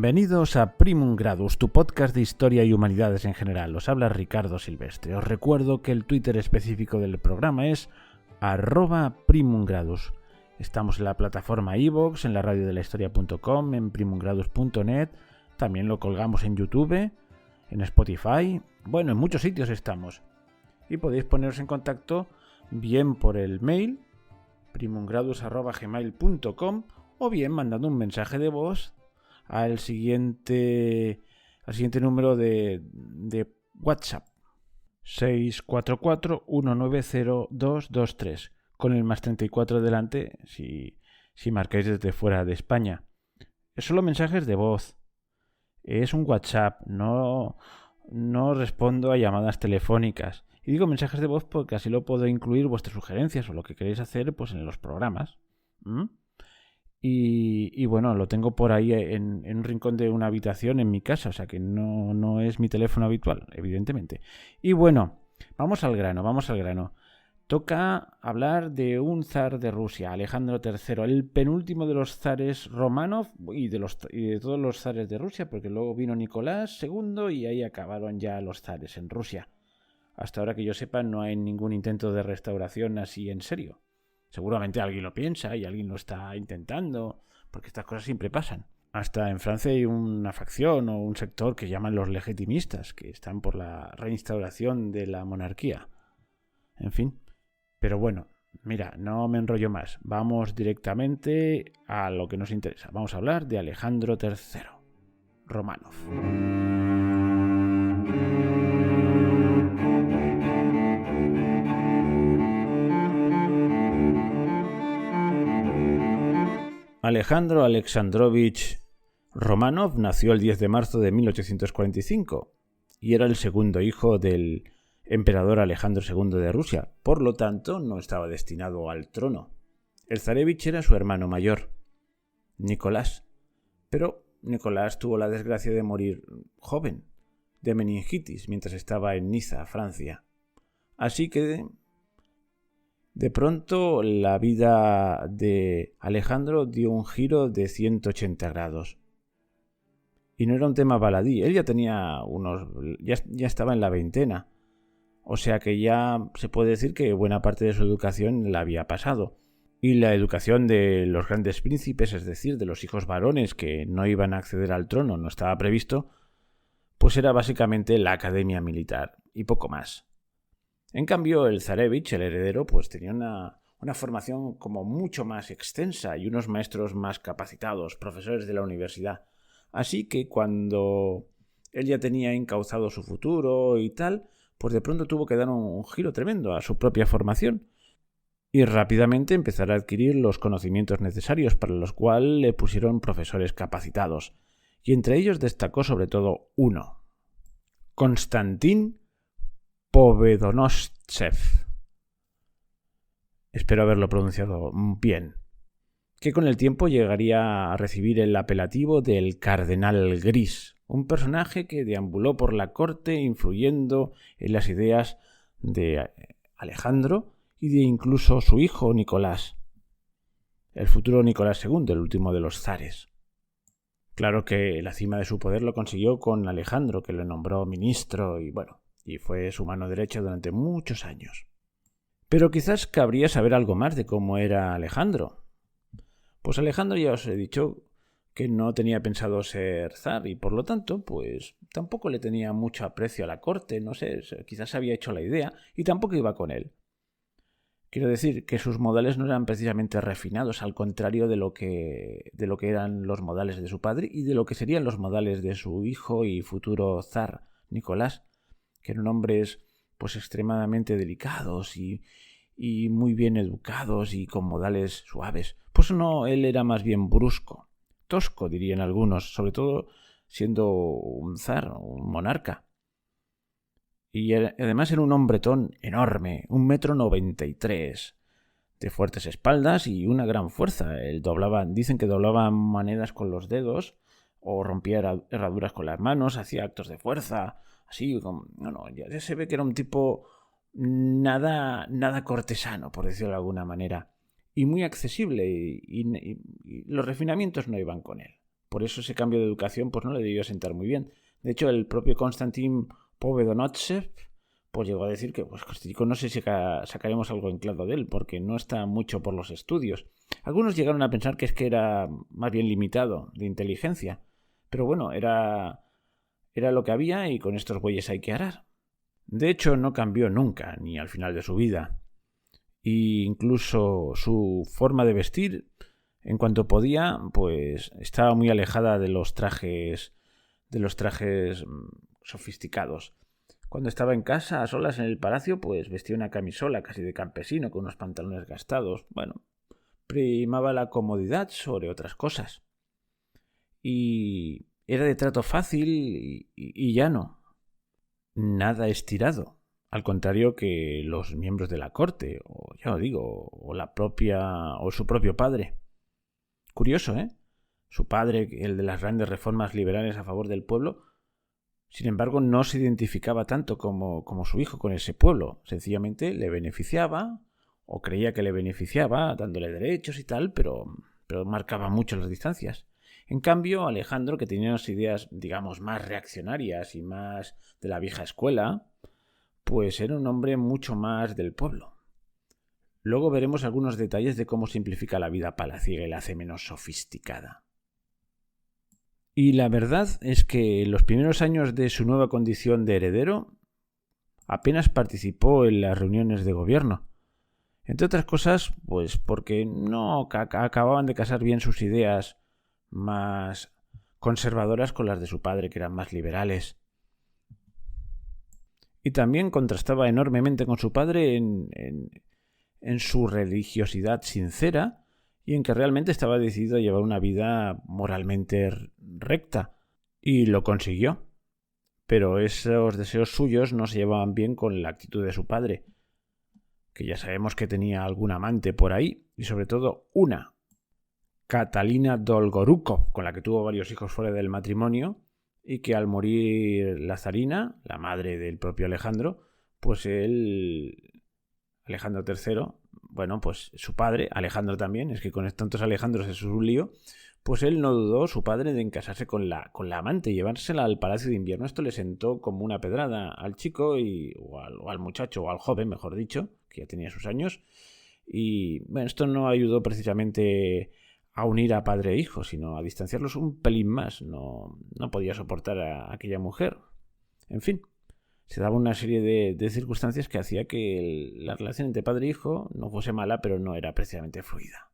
Bienvenidos a Primum Gradus, tu podcast de historia y humanidades en general. Os habla Ricardo Silvestre. Os recuerdo que el Twitter específico del programa es @primumgradus. Estamos en la plataforma iVoox, en la radiodelahistoria.com, en primumgradus.net. También lo colgamos en YouTube, en Spotify. Bueno, en muchos sitios estamos. Y podéis poneros en contacto bien por el mail primumgradus@gmail.com o bien mandando un mensaje de voz al siguiente número de WhatsApp 644-190-223 con el más 34 delante si marcáis desde fuera de España. Es solo mensajes de voz, es un WhatsApp, no respondo a llamadas telefónicas. Y digo mensajes de voz porque así lo puedo incluir vuestras sugerencias o lo que queréis hacer pues en los programas. Y bueno, lo tengo por ahí en un rincón de una habitación en mi casa, o sea que no es mi teléfono habitual, evidentemente. Y bueno, vamos al grano. Toca hablar de un zar de Rusia, Alejandro III, el penúltimo de los zares Romanov y de todos los zares de Rusia, porque luego vino Nicolás II y ahí acabaron ya los zares en Rusia. Hasta ahora que yo sepa no hay ningún intento de restauración así en serio. Seguramente alguien lo piensa y alguien lo está intentando, porque estas cosas siempre pasan. Hasta en Francia hay una facción o un sector que llaman los legitimistas, que están por la reinstauración de la monarquía. En fin, pero bueno, mira, no me enrollo más. Vamos directamente a lo que nos interesa. Vamos a hablar de Alejandro III, Romanov. Alejandro Alexandrovich Romanov nació el 10 de marzo de 1845 y era el segundo hijo del emperador Alejandro II de Rusia. Por lo tanto, no estaba destinado al trono. El zarevich era su hermano mayor, Nicolás. Pero Nicolás tuvo la desgracia de morir joven, de meningitis, mientras estaba en Niza, Francia. Así que de pronto la vida de Alejandro dio un giro de 180 grados. Y no era un tema baladí, él ya tenía ya estaba en la veintena. O sea que ya se puede decir que buena parte de su educación la había pasado. Y la educación de los grandes príncipes, es decir, de los hijos varones que no iban a acceder al trono, no estaba previsto, pues era básicamente la academia militar y poco más. En cambio, el zarevich, el heredero, pues tenía una formación como mucho más extensa y unos maestros más capacitados, profesores de la universidad. Así que cuando él ya tenía encauzado su futuro y tal, pues de pronto tuvo que dar un giro tremendo a su propia formación y rápidamente empezar a adquirir los conocimientos necesarios, para los cuales le pusieron profesores capacitados. Y entre ellos destacó sobre todo uno, Konstantin Povedonoshtsev. Espero haberlo pronunciado bien. Que con el tiempo llegaría a recibir el apelativo del Cardenal Gris, un personaje que deambuló por la corte influyendo en las ideas de Alejandro y de incluso su hijo Nicolás, el futuro Nicolás II, el último de los zares. Claro que la cima de su poder lo consiguió con Alejandro, que lo nombró ministro y fue su mano derecha durante muchos años. Pero quizás cabría saber algo más de cómo era Alejandro. Pues Alejandro ya os he dicho que no tenía pensado ser zar y por lo tanto pues tampoco le tenía mucho aprecio a la corte, no sé, quizás había hecho la idea y tampoco iba con él. Quiero decir que sus modales no eran precisamente refinados, al contrario de lo que eran los modales de su padre y de lo que serían los modales de su hijo y futuro zar, Nicolás, que eran hombres pues extremadamente delicados y muy bien educados y con modales suaves. Pues no, él era más bien brusco, tosco dirían algunos, sobre todo siendo un zar, un monarca. Y además era un hombretón enorme, 1,93 m, de fuertes espaldas y una gran fuerza. Dicen que doblaba monedas con los dedos o rompía herraduras con las manos, hacía actos de fuerza, así como... ya se ve que era un tipo nada cortesano, por decirlo de alguna manera, y muy accesible, y los refinamientos no iban con él. Por eso ese cambio de educación pues no le debió sentar muy bien. De hecho, el propio Konstantin Povedonotsev pues llegó a decir que pues Kostrico no sé si sacaremos algo en claro de él, porque no está mucho por los estudios. Algunos llegaron a pensar que es que era más bien limitado de inteligencia, pero bueno, era lo que había y con estos bueyes hay que arar. De hecho, no cambió nunca, ni al final de su vida. E incluso su forma de vestir, en cuanto podía, pues estaba muy alejada de los trajes sofisticados. Cuando estaba en casa, a solas en el palacio, pues vestía una camisola casi de campesino con unos pantalones gastados. Bueno, primaba la comodidad sobre otras cosas. Y era de trato fácil y llano. Nada estirado. Al contrario que los miembros de la corte, o ya lo digo, o su propio padre. Curioso, ¿eh? Su padre, el de las grandes reformas liberales a favor del pueblo, sin embargo, no se identificaba tanto como su hijo con ese pueblo. Sencillamente le beneficiaba, o creía que le beneficiaba, dándole derechos y tal, pero marcaba mucho las distancias. En cambio, Alejandro, que tenía unas ideas, digamos, más reaccionarias y más de la vieja escuela, pues era un hombre mucho más del pueblo. Luego veremos algunos detalles de cómo simplifica la vida palaciega y la hace menos sofisticada. Y la verdad es que en los primeros años de su nueva condición de heredero apenas participó en las reuniones de gobierno. Entre otras cosas, pues porque no acababan de casar bien sus ideas más conservadoras con las de su padre, que eran más liberales. Y también contrastaba enormemente con su padre en su religiosidad sincera y en que realmente estaba decidido a llevar una vida moralmente recta. Y lo consiguió. Pero esos deseos suyos no se llevaban bien con la actitud de su padre, que ya sabemos que tenía algún amante por ahí, y sobre todo una, Catalina Dolgorukov, con la que tuvo varios hijos fuera del matrimonio, y que al morir la zarina, la madre del propio Alejandro, pues Alejandro III, bueno, pues su padre, Alejandro también, es que con tantos Alejandros es un lío, pues él no dudó, su padre, de casarse con la amante y llevársela al palacio de invierno. Esto le sentó como una pedrada al chico o al muchacho, o al joven, mejor dicho, que ya tenía sus años. Y bueno, esto no ayudó precisamente a unir a padre e hijo, sino a distanciarlos un pelín más. No podía soportar a aquella mujer. En fin, se daba una serie de circunstancias que hacía que la relación entre padre e hijo no fuese mala, pero no era precisamente fluida.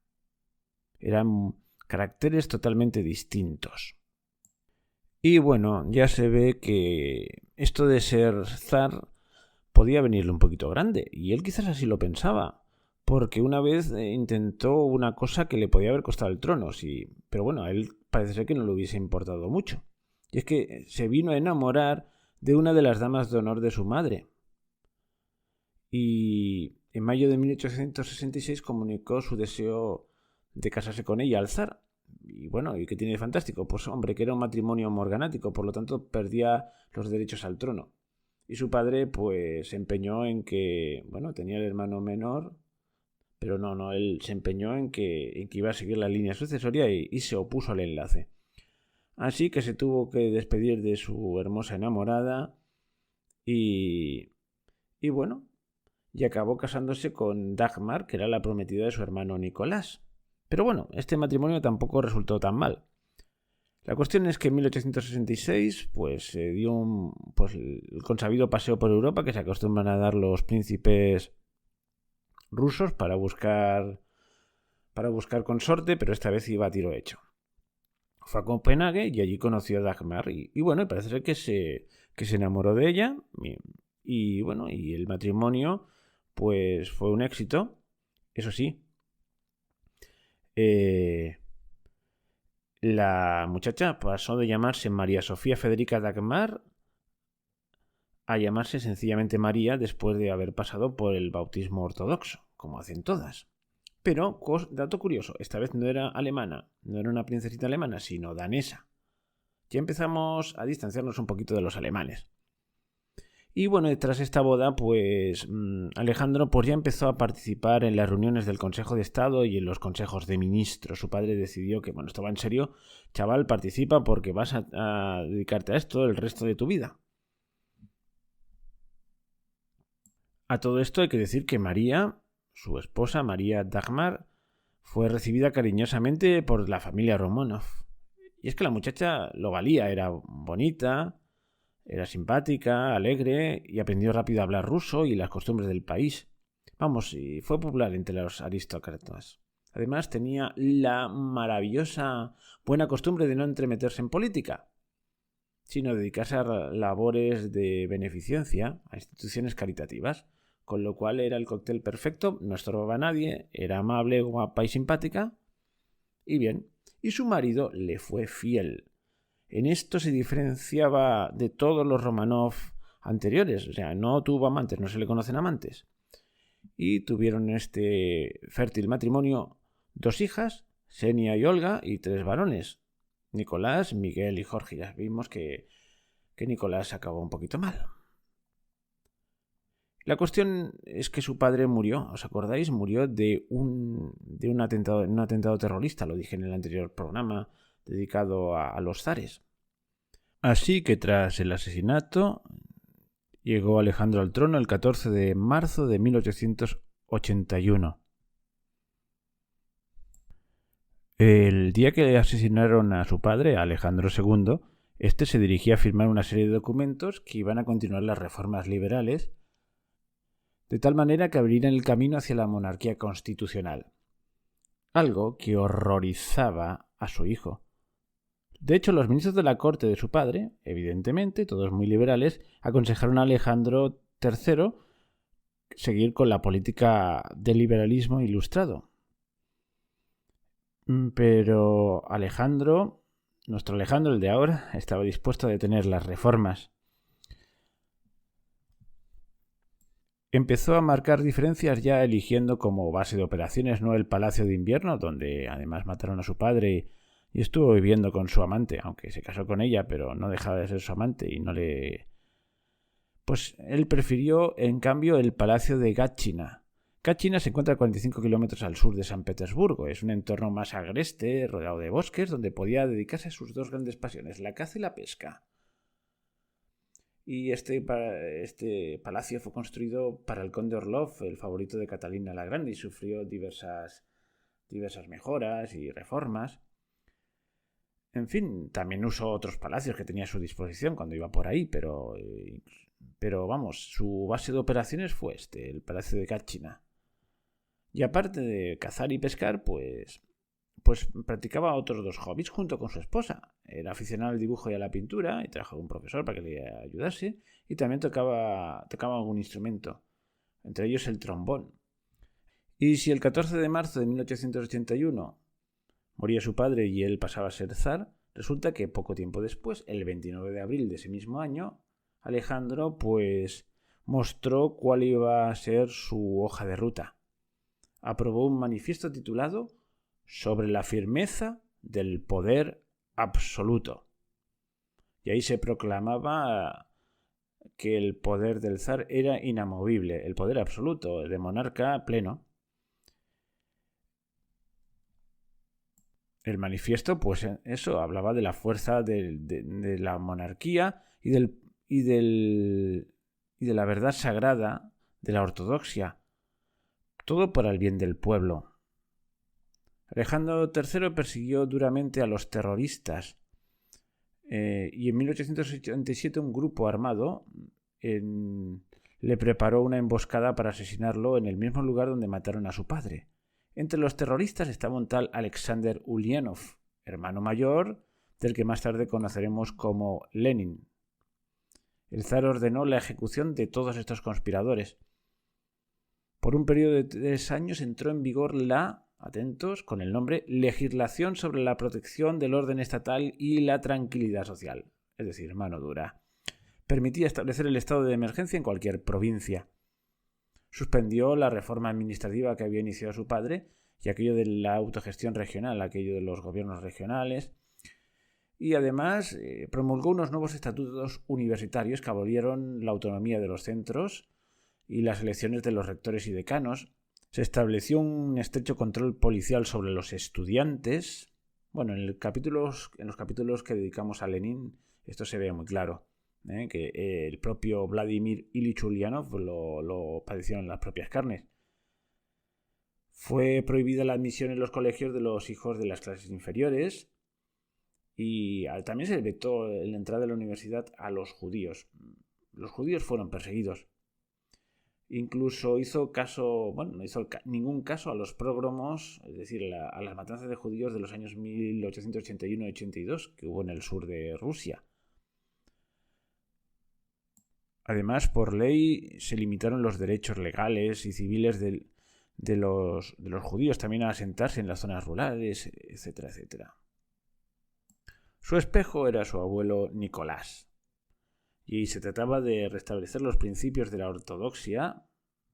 Eran caracteres totalmente distintos. Y bueno, ya se ve que esto de ser zar podía venirle un poquito grande, y él quizás así lo pensaba, porque una vez intentó una cosa que le podía haber costado el trono, sí, pero bueno, a él parece ser que no le hubiese importado mucho. Y es que se vino a enamorar de una de las damas de honor de su madre. Y en mayo de 1866 comunicó su deseo de casarse con ella al zar. Y bueno, ¿y qué tiene de fantástico? Pues hombre, que era un matrimonio morganático, por lo tanto perdía los derechos al trono. Y su padre pues se empeñó en que, bueno, tenía el hermano menor, pero no, él se empeñó en que iba a seguir la línea sucesoria y se opuso al enlace. Así que se tuvo que despedir de su hermosa enamorada y bueno, y acabó casándose con Dagmar, que era la prometida de su hermano Nicolás. Pero bueno, este matrimonio tampoco resultó tan mal. La cuestión es que en 1866 pues se dio el consabido paseo por Europa que se acostumbran a dar los príncipes rusos para buscar consorte, pero esta vez iba a tiro hecho. Fue a Copenhague y allí conoció a Dagmar y bueno, parece ser que se enamoró de ella y bueno, y el matrimonio pues fue un éxito. Eso sí, la muchacha pasó de llamarse María Sofía Federica Dagmar a llamarse sencillamente María después de haber pasado por el bautismo ortodoxo, como hacen todas. Pero, dato curioso, esta vez no era alemana, no era una princesita alemana, sino danesa. Ya empezamos a distanciarnos un poquito de los alemanes. Y bueno, tras esta boda, pues Alejandro pues ya empezó a participar en las reuniones del Consejo de Estado y en los consejos de ministros. Su padre decidió que, bueno, esto va en serio, chaval, participa porque vas a dedicarte a esto el resto de tu vida. A todo esto hay que decir que María, su esposa, María Dagmar, fue recibida cariñosamente por la familia Románov. Y es que la muchacha lo valía, era bonita, era simpática, alegre y aprendió rápido a hablar ruso y las costumbres del país. Vamos, y fue popular entre los aristócratas. Además tenía la maravillosa buena costumbre de no entremeterse en política, sino dedicarse a labores de beneficencia, a instituciones caritativas, con lo cual era el cóctel perfecto, no estorbaba a nadie, era amable, guapa y simpática, y bien, y su marido le fue fiel. En esto se diferenciaba de todos los Románov anteriores, o sea, no tuvo amantes, no se le conocen amantes. Y tuvieron en este fértil matrimonio 2 hijas, Xenia y Olga, y 3 varones, Nicolás, Miguel y Jorge. Ya vimos que Nicolás acabó un poquito mal. La cuestión es que su padre murió, ¿os acordáis? Murió de un atentado terrorista, lo dije en el anterior programa dedicado a los zares. Así que tras el asesinato llegó Alejandro al trono el 14 de marzo de 1881. El día que asesinaron a su padre, Alejandro II, este se dirigía a firmar una serie de documentos que iban a continuar las reformas liberales, de tal manera que abrirían el camino hacia la monarquía constitucional, algo que horrorizaba a su hijo. De hecho, los ministros de la corte de su padre, evidentemente, todos muy liberales, aconsejaron a Alejandro III seguir con la política del liberalismo ilustrado. Pero Alejandro, nuestro Alejandro, el de ahora, estaba dispuesto a detener las reformas. Empezó a marcar diferencias ya eligiendo como base de operaciones no el Palacio de Invierno, donde además mataron a su padre y estuvo viviendo con su amante, aunque se casó con ella, pero no dejaba de ser su amante y no le... Pues él prefirió, en cambio, el Palacio de Gatchina. Gatchina se encuentra a 45 kilómetros al sur de San Petersburgo. Es un entorno más agreste, rodeado de bosques, donde podía dedicarse a sus 2 grandes pasiones, la caza y la pesca. Y este palacio fue construido para el conde Orlov, el favorito de Catalina la Grande, y sufrió diversas mejoras y reformas. En fin, también usó otros palacios que tenía a su disposición cuando iba por ahí, pero vamos, su base de operaciones fue el Palacio de Gatchina. Y aparte de cazar y pescar, pues practicaba otros 2 hobbies junto con su esposa. Era aficionado al dibujo y a la pintura y trabajaba con un profesor para que le ayudase, y también tocaba algún instrumento, entre ellos el trombón. Y si el 14 de marzo de 1881 moría su padre y él pasaba a ser zar, resulta que poco tiempo después, el 29 de abril de ese mismo año, Alejandro pues mostró cuál iba a ser su hoja de ruta. Aprobó un manifiesto titulado sobre la firmeza del poder absoluto. Y ahí se proclamaba que el poder del zar era inamovible, el poder absoluto, de monarca pleno. El manifiesto, pues eso, hablaba de la fuerza de la monarquía y de la verdad sagrada de la ortodoxia. Todo para el bien del pueblo. Alejandro III persiguió duramente a los terroristas y en 1887 un grupo armado le preparó una emboscada para asesinarlo en el mismo lugar donde mataron a su padre. Entre los terroristas estaba un tal Alexander Ulyanov, hermano mayor del que más tarde conoceremos como Lenin. El zar ordenó la ejecución de todos estos conspiradores. Por un periodo de 3 años entró en vigor atentos, con el nombre Legislación sobre la protección del orden estatal y la tranquilidad social, es decir, mano dura. Permitía establecer el estado de emergencia en cualquier provincia. Suspendió la reforma administrativa que había iniciado su padre y aquello de la autogestión regional, aquello de los gobiernos regionales. y además promulgó unos nuevos estatutos universitarios que abolieron la autonomía de los centros y las elecciones de los rectores y decanos. Se estableció un estrecho control policial sobre los estudiantes. Bueno, en los capítulos que dedicamos a Lenin esto se ve muy claro, que el propio Vladimir Ilich Ulyanov lo padeció en las propias carnes. Fue prohibida la admisión en los colegios de los hijos de las clases inferiores y también se vetó la entrada a la universidad a los judíos. Los judíos fueron perseguidos. Incluso no hizo ningún caso a los pogromos, es decir, a las matanzas de judíos de los años 1881 y 82 que hubo en el sur de Rusia. Además, por ley se limitaron los derechos legales y civiles de los judíos también a asentarse en las zonas rurales, etcétera, etcétera. Su espejo era su abuelo Nicolás, y se trataba de restablecer los principios de la ortodoxia,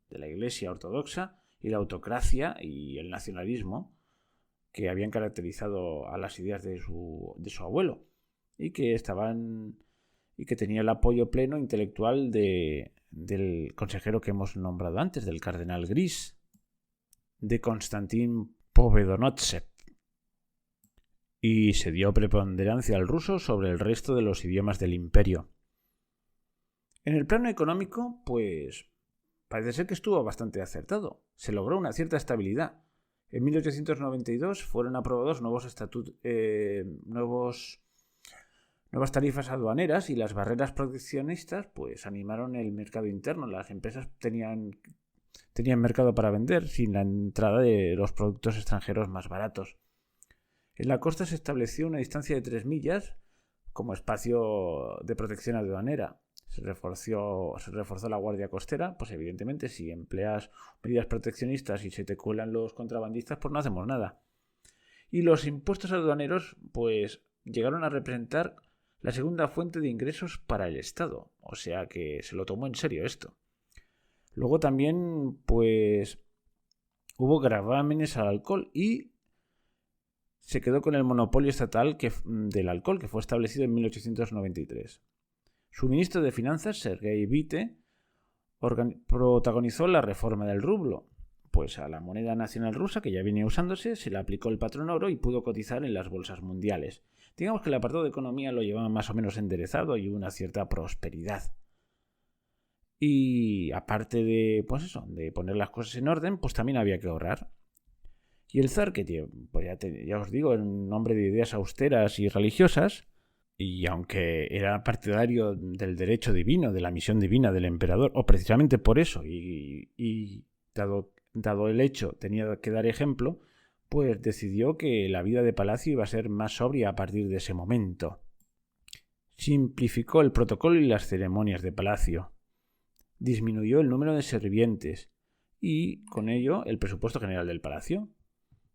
de la Iglesia ortodoxa, y la autocracia y el nacionalismo que habían caracterizado a las ideas de su abuelo y que tenía el apoyo pleno intelectual del consejero que hemos nombrado antes, del cardenal Gris, de Konstantin Povedonotsev, y se dio preponderancia al ruso sobre el resto de los idiomas del imperio. En el plano económico, pues parece ser que estuvo bastante acertado. Se logró una cierta estabilidad. En 1892 fueron aprobados nuevas tarifas aduaneras y las barreras proteccionistas pues animaron el mercado interno. Las empresas tenían mercado para vender sin la entrada de los productos extranjeros más baratos. En la costa se estableció una distancia de 3 millas como espacio de protección aduanera. Se reforzó la guardia costera, pues evidentemente si empleas medidas proteccionistas y se te cuelan los contrabandistas, pues no hacemos nada. Y los impuestos aduaneros pues llegaron a representar la segunda fuente de ingresos para el Estado, o sea que se lo tomó en serio esto. Luego también pues hubo gravámenes al alcohol y se quedó con el monopolio estatal del alcohol que fue establecido en 1893. Su ministro de Finanzas, Sergei Vite, protagonizó la reforma del rublo. Pues a la moneda nacional rusa, que ya venía usándose, se le aplicó el patrón oro y pudo cotizar en las bolsas mundiales. Digamos que el apartado de economía lo llevaba más o menos enderezado y hubo una cierta prosperidad. Y aparte de poner las cosas en orden, pues también había que ahorrar. Y el zar, que pues ya os digo, era un hombre de ideas austeras y religiosas, y aunque era partidario del derecho divino, de la misión divina del emperador, o precisamente por eso, y dado el hecho tenía que dar ejemplo, pues decidió que la vida de palacio iba a ser más sobria a partir de ese momento. Simplificó el protocolo y las ceremonias de palacio. Disminuyó el número de sirvientes y, con ello, el presupuesto general del palacio.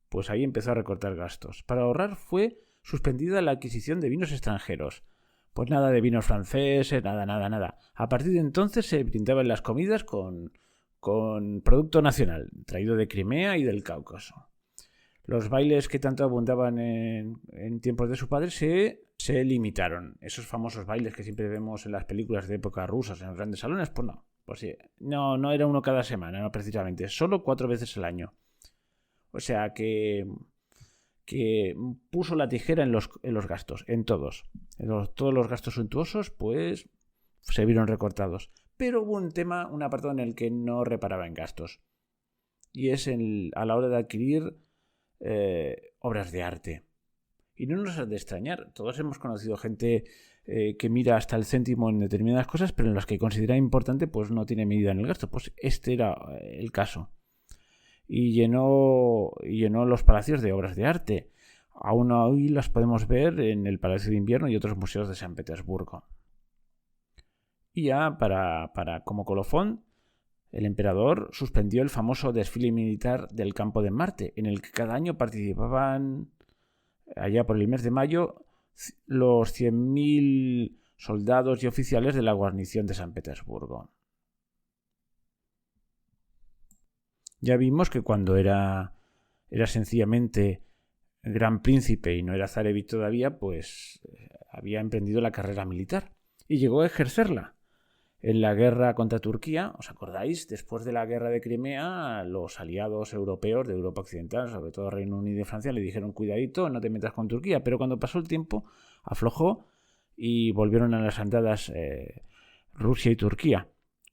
Pues ahí empezó a recortar gastos. Para ahorrar fue suspendida la adquisición de vinos extranjeros. Pues nada de vinos franceses, nada. A partir de entonces se brindaban las comidas con producto nacional, traído de Crimea y del Cáucaso. Los bailes que tanto abundaban en tiempos de su padre se limitaron. Esos famosos bailes que siempre vemos en las películas de época rusas, en los grandes salones, pues no. Pues sí, no era uno cada semana, no precisamente, solo 4 veces al año. O sea que puso la tijera en los gastos, en todos. Todos los gastos suntuosos, pues, se vieron recortados. Pero hubo un apartado en el que no reparaba en gastos. Y es a la hora de adquirir obras de arte. Y no nos ha de extrañar. Todos hemos conocido gente que mira hasta el céntimo en determinadas cosas, pero en las que considera importante, pues no tiene medida en el gasto. Pues este era el caso. Y llenó los palacios de obras de arte. Aún hoy las podemos ver en el Palacio de Invierno y otros museos de San Petersburgo. Y ya como colofón, el emperador suspendió el famoso desfile militar del Campo de Marte, en el que cada año participaban, allá por el mes de mayo, los 100.000 soldados y oficiales de la guarnición de San Petersburgo. Ya vimos que cuando era sencillamente gran príncipe y no era zarevich todavía, pues había emprendido la carrera militar y llegó a ejercerla. En la guerra contra Turquía, ¿os acordáis? Después de la guerra de Crimea, los aliados europeos de Europa Occidental, sobre todo Reino Unido y Francia, le dijeron cuidadito, no te metas con Turquía. Pero cuando pasó el tiempo, aflojó y volvieron a las andadas Rusia y Turquía.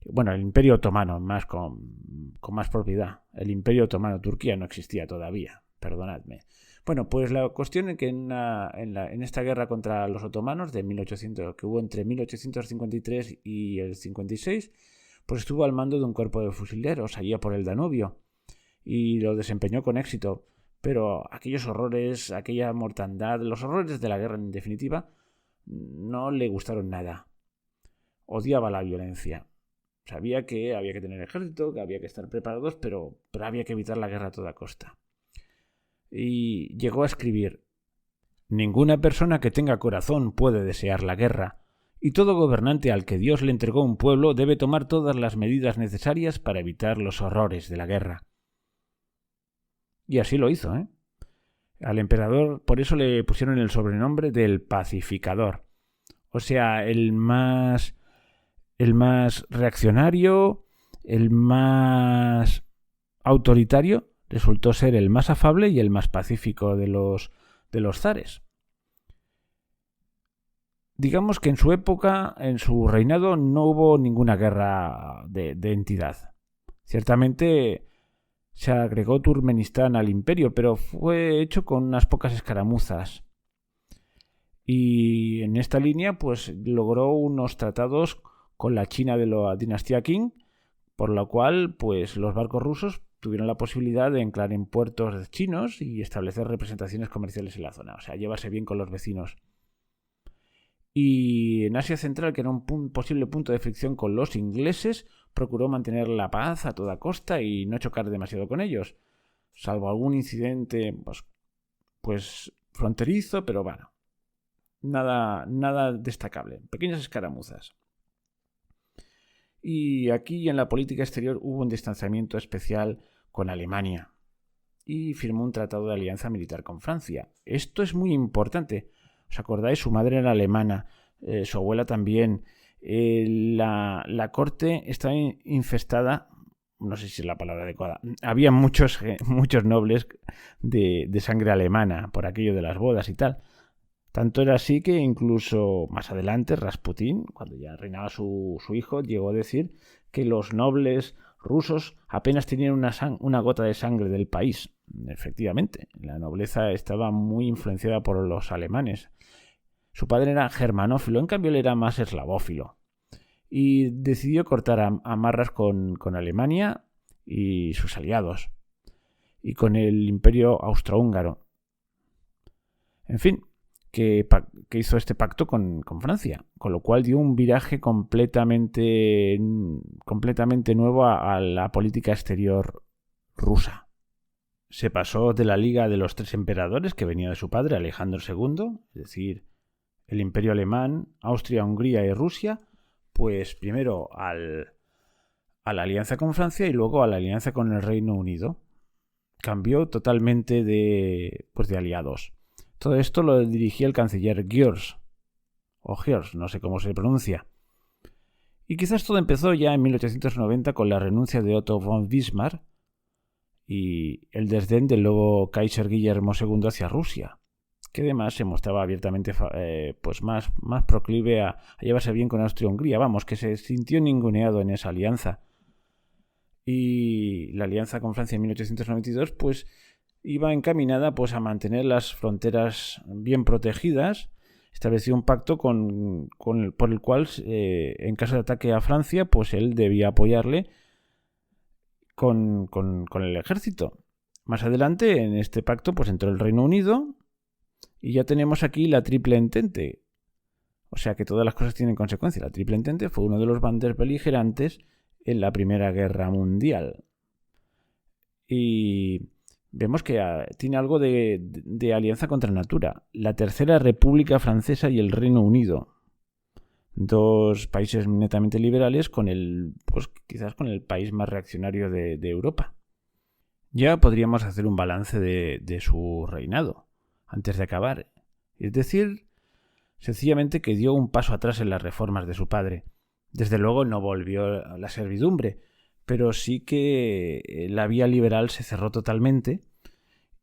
Bueno, el Imperio Otomano, más con más propiedad. El Imperio Otomano, Turquía no existía todavía, perdonadme. Bueno, pues la cuestión es que en esta guerra contra los otomanos de 1800, que hubo entre 1853 y el 56, pues estuvo al mando de un cuerpo de fusileros allá por el Danubio y lo desempeñó con éxito. Pero aquellos horrores, aquella mortandad, los horrores de la guerra en definitiva, no le gustaron nada. Odiaba la violencia. Sabía que había que tener ejército, que había que estar preparados, pero había que evitar la guerra a toda costa. Y llegó a escribir: ninguna persona que tenga corazón puede desear la guerra, y todo gobernante al que Dios le entregó un pueblo debe tomar todas las medidas necesarias para evitar los horrores de la guerra. Y así lo hizo, ¿eh? Al emperador por eso le pusieron el sobrenombre del pacificador. O sea, el más reaccionario, el más autoritario, resultó ser el más afable y el más pacífico de los zares. Digamos que en su época, en su reinado, no hubo ninguna guerra de entidad. Ciertamente se agregó Turkmenistán al imperio, pero fue hecho con unas pocas escaramuzas. Y en esta línea, pues logró unos tratados con la China de la dinastía Qing, por lo cual, pues los barcos rusos tuvieron la posibilidad de anclar en puertos chinos y establecer representaciones comerciales en la zona, o sea, llevarse bien con los vecinos. Y en Asia Central, que era un posible punto de fricción con los ingleses, procuró mantener la paz a toda costa y no chocar demasiado con ellos, salvo algún incidente pues fronterizo, pero bueno, nada destacable, pequeñas escaramuzas. Y aquí en la política exterior hubo un distanciamiento especial con Alemania y firmó un tratado de alianza militar con Francia. Esto es muy importante. ¿Os acordáis? Su madre era alemana, su abuela también. La corte estaba infestada, no sé si es la palabra adecuada, había muchos nobles de sangre alemana por aquello de las bodas y tal. Tanto era así que incluso más adelante Rasputín, cuando ya reinaba su hijo, llegó a decir que los nobles rusos apenas tenían una gota de sangre del país. Efectivamente, la nobleza estaba muy influenciada por los alemanes. Su padre era germanófilo, en cambio él era más eslavófilo. Y decidió cortar amarras con Alemania y sus aliados, y con el imperio austrohúngaro. En fin, que hizo este pacto con Francia, con lo cual dio un viraje completamente nuevo a la política exterior rusa. Se pasó de la Liga de los Tres Emperadores, que venía de su padre, Alejandro II, es decir, el Imperio Alemán, Austria, Hungría y Rusia, pues primero a la alianza con Francia y luego a la alianza con el Reino Unido. Cambió totalmente de aliados. Todo esto lo dirigía el canciller Gers, o Gers, no sé cómo se pronuncia. Y quizás todo empezó ya en 1890 con la renuncia de Otto von Bismarck y el desdén del luego Kaiser Guillermo II hacia Rusia, que además se mostraba abiertamente más proclive a llevarse bien con Austria-Hungría, vamos, que se sintió ninguneado en esa alianza. Y la alianza con Francia en 1892, pues iba encaminada pues a mantener las fronteras bien protegidas. Estableció un pacto por el cual, en caso de ataque a Francia, pues él debía apoyarle con el ejército. Más adelante, en este pacto, pues entró el Reino Unido y ya tenemos aquí la Triple Entente. O sea que todas las cosas tienen consecuencia. La Triple Entente fue uno de los bandos beligerantes en la Primera Guerra Mundial. Y vemos que tiene algo de alianza contra natura. La Tercera República Francesa y el Reino Unido. Dos países netamente liberales quizás con el país más reaccionario de Europa. Ya podríamos hacer un balance de su reinado. antes de acabar. Es decir, sencillamente que dio un paso atrás en las reformas de su padre. Desde luego no volvió a la servidumbre, pero sí que la vía liberal se cerró totalmente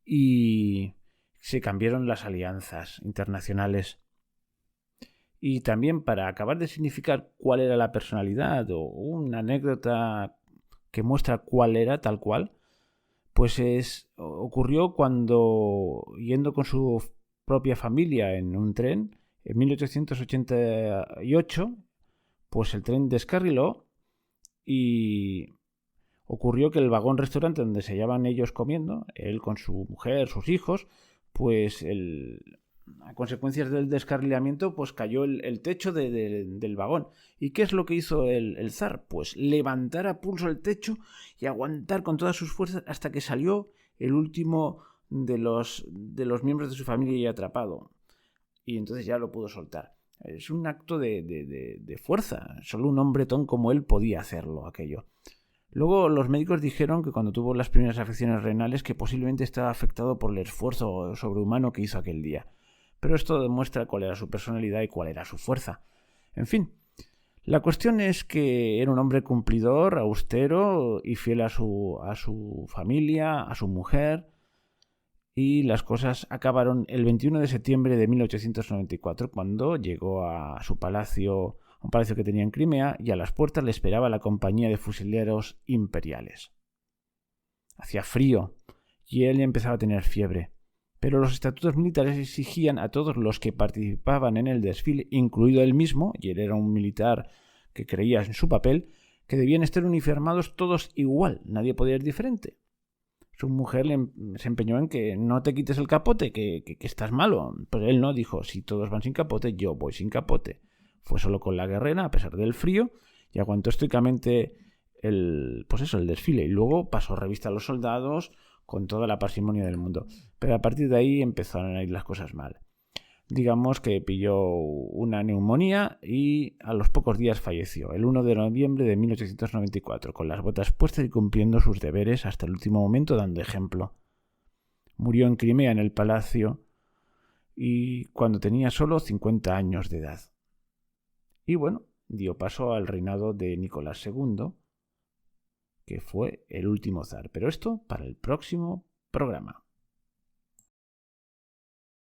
y se cambiaron las alianzas internacionales. Y también, para acabar de significar cuál era la personalidad o una anécdota que muestra cuál era tal cual, pues ocurrió cuando, yendo con su propia familia en un tren, en 1888, pues el tren descarriló y ocurrió que el vagón restaurante donde se hallaban ellos comiendo, él con su mujer, sus hijos, pues a consecuencias del descarrilamiento, pues cayó el techo del vagón. ¿Y qué es lo que hizo el zar? Pues levantar a pulso el techo y aguantar con todas sus fuerzas hasta que salió el último de los miembros de su familia ya atrapado. Y entonces ya lo pudo soltar. Es un acto de fuerza. Solo un hombretón como él podía hacerlo, aquello. Luego los médicos dijeron que cuando tuvo las primeras afecciones renales que posiblemente estaba afectado por el esfuerzo sobrehumano que hizo aquel día. Pero esto demuestra cuál era su personalidad y cuál era su fuerza. En fin, la cuestión es que era un hombre cumplidor, austero y fiel a su familia, a su mujer, y las cosas acabaron el 21 de septiembre de 1894, cuando llegó a su palacio, un palacio que tenía en Crimea, y a las puertas le esperaba la compañía de fusileros imperiales. Hacía frío y él ya empezaba a tener fiebre, pero los estatutos militares exigían a todos los que participaban en el desfile, incluido él mismo, y él era un militar que creía en su papel, que debían estar uniformados todos igual, nadie podía ir diferente. Su mujer se empeñó en que no te quites el capote, que estás malo. Pero él no, dijo, si todos van sin capote, yo voy sin capote. Fue solo con la guerrera, a pesar del frío, y aguantó estoicamente el desfile. Y luego pasó revista a los soldados con toda la parsimonia del mundo. Pero a partir de ahí empezaron a ir las cosas mal. Digamos que pilló una neumonía y a los pocos días falleció, el 1 de noviembre de 1894, con las botas puestas y cumpliendo sus deberes hasta el último momento, dando ejemplo. Murió en Crimea, en el palacio, y cuando tenía solo 50 años de edad. Y bueno, dio paso al reinado de Nicolás II, que fue el último zar. Pero esto para el próximo programa.